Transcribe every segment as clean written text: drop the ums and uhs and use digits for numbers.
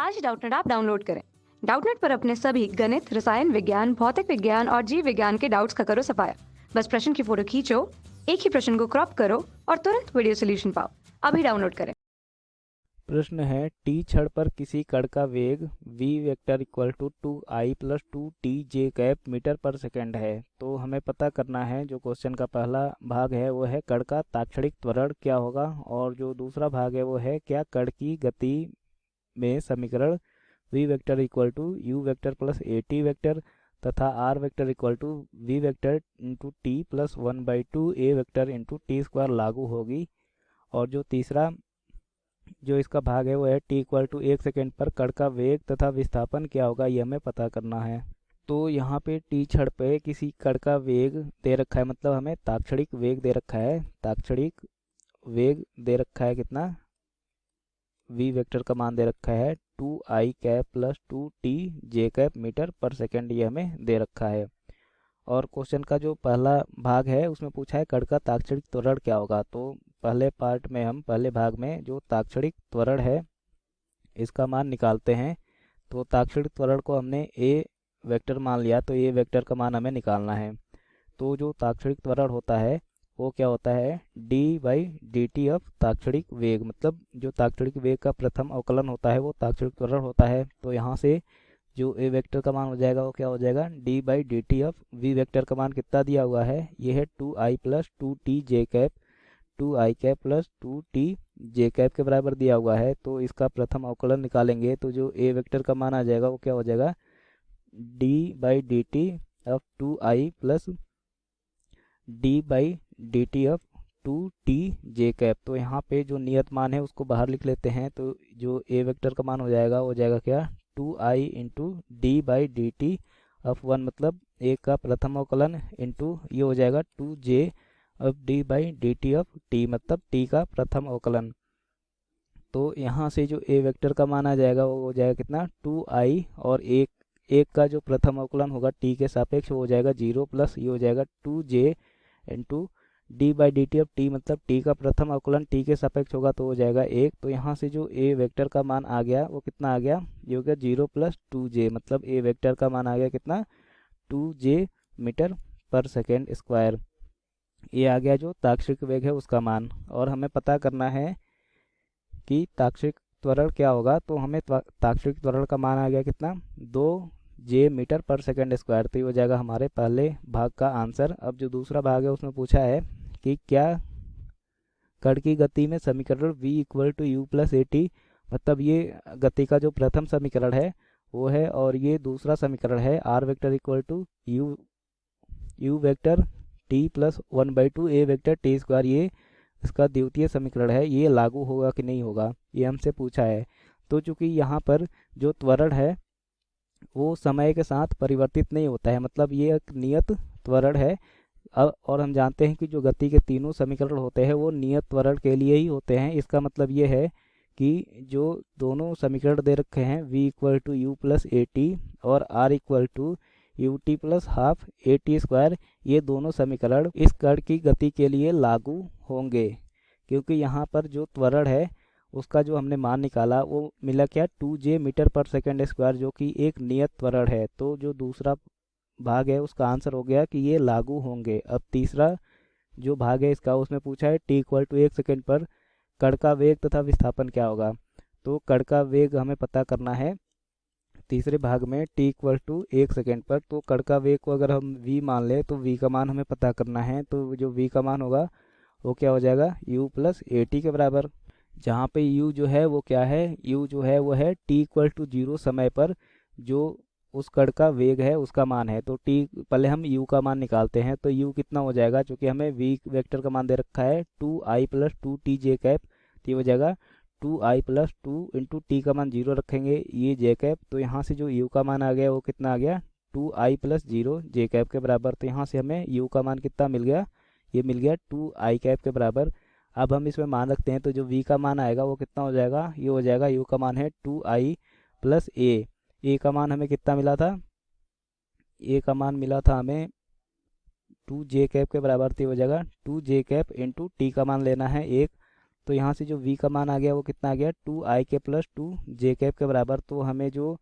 आज Doubtnut app download करें। Doubtnut पर अपने सभी गणित, रसायन विज्ञान, भौतिक विज्ञान और जीव विज्ञान के डाउट्स का करो सफाया। बस प्रश्न की फोटो खींचो, एक ही प्रश्न को क्रॉप करो और तुरंत वीडियो सोल्यूशन पाओ। अभी डाउनलोड करें। प्रश्न है टी क्षण पर किसी कण का वेग v vector equal to 2i plus 2t j cap metre per second है। तो हमें पता करना है, जो क्वेश्चन का पहला भाग है वो है कण का ताक्षणिक त्वरण क्या होगा, और जो दूसरा भाग है वो है क्या कण की गति में समीकरण v vector equal to u vector plus at vector तथा r vector equal to v vector into T plus 1/2 a vector into T square लागू होगी। और जो तीसरा जो इसका भाग है वो है t इक्वल टू 1 सेकेंड पर कण का वेग तथा विस्थापन क्या होगा, ये हमें पता करना है। तो यहाँ पे t क्षण पे किसी कण का वेग दे रखा है, मतलब हमें ताक्षणिक वेग दे रखा है। ताक्षणिक वेग दे रखा है कितना, v वेक्टर का मान दे रखा है 2i cap plus 2t j cap metre per second, ये हमें दे रखा है। और क्वेश्चन का जो पहला भाग है उसमें पूछा है कण का ताक्षणिक त्वरण क्या होगा। तो पहले भाग में जो ताक्षणिक त्वरण है इसका मान निकालते हैं। तो ताक्षणिक त्वरण को हमने a वेक्टर मान लिया, तो a वेक्टर का मान हमें निकालना है। तो जो ताक्षणिक त्वरण होता है वो क्या होता है, d/dt ऑफ ताक्षणिक वेग, मतलब जो ताक्षणिक वेग का प्रथम अवकलन होता है वो ताक्षणिक त्वरण होता है। तो यहाँ से जो ए वेक्टर का मान हो जाएगा वो क्या हो जाएगा, d/dt ऑफ v वेक्टर का मान कितना दिया हुआ है, ये है 2i plus 2t j cap, 2i cap plus 2t j cap के बराबर दिया हुआ है। तो इसका प्रथम अवकलन निकालेंगे तो जो ए वेक्टर का मान आ जाएगा वो क्या हो जाएगा, d/dt of 2i plus d/dt of 2t j cap. तो यहाँ पे जो नियत मान है उसको बाहर लिख लेते हैं। तो जो ए वेक्टर का मान हो जाएगा क्या, 2i इंटू d/dt ऑफ 1, मतलब ए का प्रथम अवकलन इंटू ये हो जाएगा 2j of d/dt of t, मतलब t का प्रथम अवकलन। तो यहाँ से जो ए वेक्टर का मान आ जाएगा वो हो जाएगा कितना, 2i, और एक एक का जो प्रथम अवकलन होगा t के सापेक्ष वो हो जाएगा 0 प्लस ये हो जाएगा 2j into d/dt of t, मतलब t का प्रथम अवकलन t के सापेक्ष होगा तो हो जाएगा 1। तो यहाँ से जो a वेक्टर का मान आ गया वो कितना आ गया, ये हो गया 0 प्लस 2j, मतलब a वेक्टर का मान आ गया कितना, 2j metre per second square. ये आ गया जो ताक्षणिक वेग है उसका मान। और हमें पता करना है कि ताक्षणिक त्वरण क्या होगा। तो हमें ताक्षणिक त्वरण का मान आ गया कितना, 2j metre per second square. तो ये हो जाएगा हमारे पहले भाग का आंसर। अब जो दूसरा भाग है उसमें पूछा है कि क्या कण की गति में समीकरण v equal to U plus A T, मतलब ये गति का जो प्रथम समीकरण है वो है, और ये दूसरा समीकरण है r vector equal to U vector T plus 1/2 A vector T square, ये इसका द्वितीय समीकरण है, ये लागू होगा कि नहीं होगा, ये हमसे पूछा है। तो चूंकि यहाँ पर जो त्वरण है वो समय के साथ परिवर्तित नहीं होता है, मतलब ये एक नियत त्वरण है। अब और हम जानते हैं कि जो गति के तीनों समीकरण होते हैं वो नियत त्वरण के लिए ही होते हैं। इसका मतलब ये है कि जो दोनों समीकरण दे रखे हैं v equal to U plus A T और r equal to U T plus half A T square, ये दोनों समीकरण इस कण की गति के लिए लागू होंगे, क्योंकि यहाँ पर जो त्वरण है उसका जो हमने मान निकाला वो मिला क्या, 2j metre per second square, जो कि एक नियत त्वरण है। तो जो दूसरा भाग है उसका आंसर हो गया कि ये लागू होंगे। अब तीसरा जो भाग है इसका उसमें पूछा है t इक्वल टू 1 सेकेंड पर कण का वेग तथा विस्थापन क्या होगा। तो कण का वेग हमें पता करना है तीसरे भाग में, t इक्वल टू 1 सेकेंड पर। तो कण का वेग को अगर हम v मान ले तो v का मान हमें पता करना है। तो जो v का मान होगा वो क्या हो जाएगा, u प्लस ए टी के बराबर, जहाँ पे u जो है वो क्या है, u जो है वो है t इक्वल टू 0 समय पर जो उस कण का वेग है उसका मान है। तो t पहले हम u का मान निकालते हैं। तो u कितना हो जाएगा, क्योंकि हमें v वेक्टर का मान दे रखा है 2i plus 2t j cap, तो ये हो जाएगा 2i प्लस 2 इंटू टी का मान 0 रखेंगे, ये j कैप। तो यहाँ से जो u का मान आ गया वो कितना आ गया, 2i प्लस 0 j कैप के बराबर। तो यहाँ से हमें u का मान कितना मिल गया, ये मिल गया 2i कैप के बराबर। अब हम इसमें मान रखते हैं तो जो v का मान आएगा वो कितना हो जाएगा, ये हो जाएगा u का मान है 2i प्लस a का मान हमें कितना मिला था, a का मान मिला था हमें 2j कैप के बराबर। तो हो जाएगा 2j कैप इंटू टी का मान लेना है 1, तो यहाँ से जो v का मान आ गया वो कितना आ गया 2i के प्लस 2j कैप के बराबर। तो हमें जो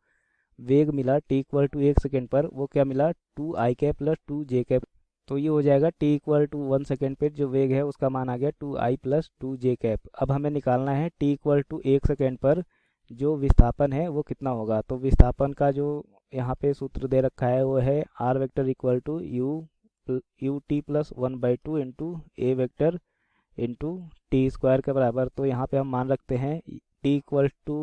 वेग मिला t इक्वल टू 1 सेकेंड पर वो क्या मिला 2i cap plus 2j cap. तो ये हो जाएगा t इक्वल टू 1 सेकेंड पे जो वेग है उसका मान आ गया 2i प्लस 2j कैप। अब हमें निकालना है t इक्वल टू 1 सेकेंड पर जो विस्थापन है वो कितना होगा। तो विस्थापन का जो यहाँ पे सूत्र दे रखा है वो है r vector equal to U T plus 1/2 into A vector into T square के बराबर। तो यहाँ पे हम मान रखते हैं t इक्वल टू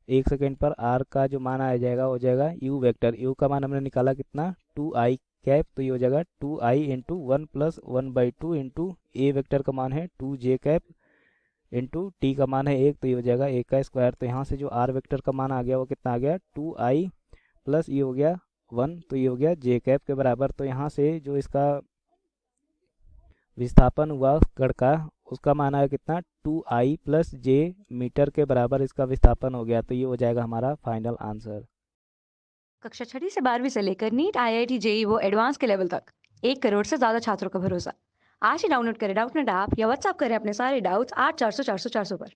1 सेकेंड पर r का जो मान आ जाएगा हो जाएगा u वेक्टर। u का मान हमने निकाला कितना 2i कैप, तो ये हो जाएगा 2i into 1 plus 1/2 into A vector का मान है 2j कैप इंटू टी का मान है 1, तो ये हो जाएगा 1 का स्क्वायर। तो यहाँ से जो r वेक्टर का मान आ गया वो कितना आ गया 2i प्लस ये हो गया 1, तो ये हो गया j कैप के बराबर। तो यहाँ से जो इसका विस्थापन हुआ कण का उसका मान आया कितना 2i प्लस j मीटर के बराबर इसका विस्थापन हो गया। तो ये हो जाएगा हमारा फाइनल आंसर। कक्षा 6वीं से 12वीं से लेकर नीट, IIT, जेईई वो एडवांस के लेवल तक 1 करोड़ से ज्यादा छात्रों का भरोसा। आज ही डाउनलोड करें डाउटनेट ऐप या व्हाट्सएप करें अपने सारे डाउट्स 8400 400 400 पर।